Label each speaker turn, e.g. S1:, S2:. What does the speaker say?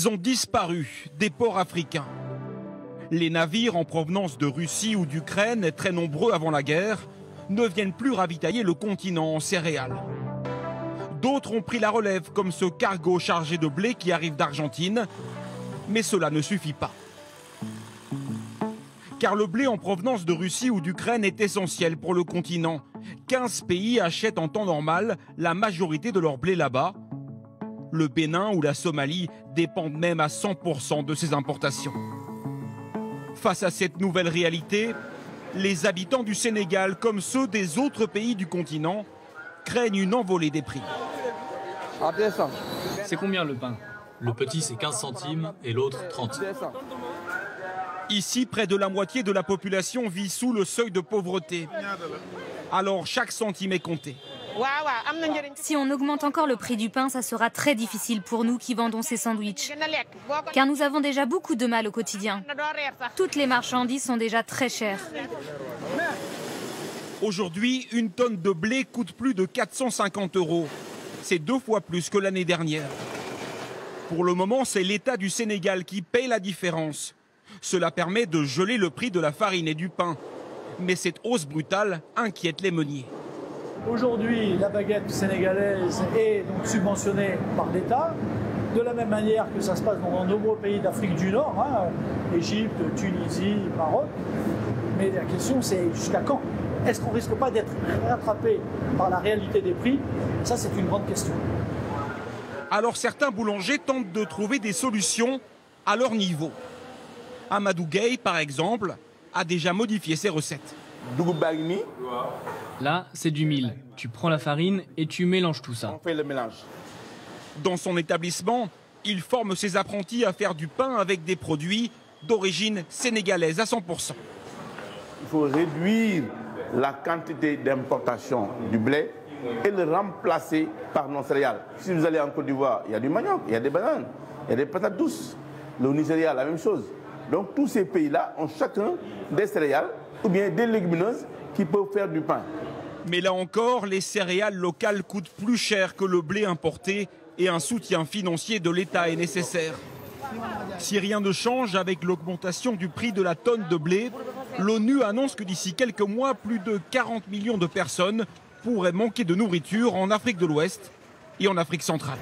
S1: Ils ont disparu des ports africains. Les navires en provenance de Russie ou d'Ukraine, très nombreux avant la guerre, ne viennent plus ravitailler le continent en céréales. D'autres ont pris la relève, comme ce cargo chargé de blé qui arrive d'Argentine. Mais cela ne suffit pas. Car le blé en provenance de Russie ou d'Ukraine est essentiel pour le continent. 15 pays achètent en temps normal la majorité de leur blé là-bas. Le Bénin ou la Somalie dépendent même à 100% de ces importations. Face à cette nouvelle réalité, les habitants du Sénégal, comme ceux des autres pays du continent, craignent une envolée des prix.
S2: C'est combien le pain?
S3: Le petit c'est 15 centimes et l'autre 30.
S1: Ici, près de la moitié de la population vit sous le seuil de pauvreté. Alors chaque centime est compté.
S4: Si on augmente encore le prix du pain, ça sera très difficile pour nous qui vendons ces sandwichs. Car nous avons déjà beaucoup de mal au quotidien. Toutes les marchandises sont déjà très chères.
S1: Aujourd'hui, une tonne de blé coûte plus de 450 €. C'est 2 fois plus que l'année dernière. Pour le moment, c'est l'État du Sénégal qui paye la différence. Cela permet de geler le prix de la farine et du pain. Mais cette hausse brutale inquiète les meuniers.
S5: Aujourd'hui, la baguette sénégalaise est donc subventionnée par l'État, de la même manière que ça se passe dans de nombreux pays d'Afrique du Nord, Égypte, Tunisie, Maroc. Mais la question, c'est jusqu'à quand? Est-ce qu'on ne risque pas d'être rattrapé par la réalité des prix? Ça, c'est une grande question.
S1: Alors certains boulangers tentent de trouver des solutions à leur niveau. Amadou Gueye, par exemple, a déjà modifié ses recettes.
S2: Là, c'est du mil. Tu prends la farine et tu mélanges tout ça.
S6: On fait le mélange.
S1: Dans son établissement, il forme ses apprentis à faire du pain avec des produits d'origine sénégalaise à 100%.
S6: Il faut réduire la quantité d'importation du blé et le remplacer par nos céréales. Si vous allez en Côte d'Ivoire, il y a du manioc, il y a des bananes, il y a des patates douces. Le Nigeria, la même chose. Donc tous ces pays-là ont chacun des céréales ou bien des légumineuses qui peuvent faire du pain.
S1: Mais là encore, les céréales locales coûtent plus cher que le blé importé et un soutien financier de l'État est nécessaire. Si rien ne change avec l'augmentation du prix de la tonne de blé, l'ONU annonce que d'ici quelques mois, plus de 40 millions de personnes pourraient manquer de nourriture en Afrique de l'Ouest et en Afrique centrale.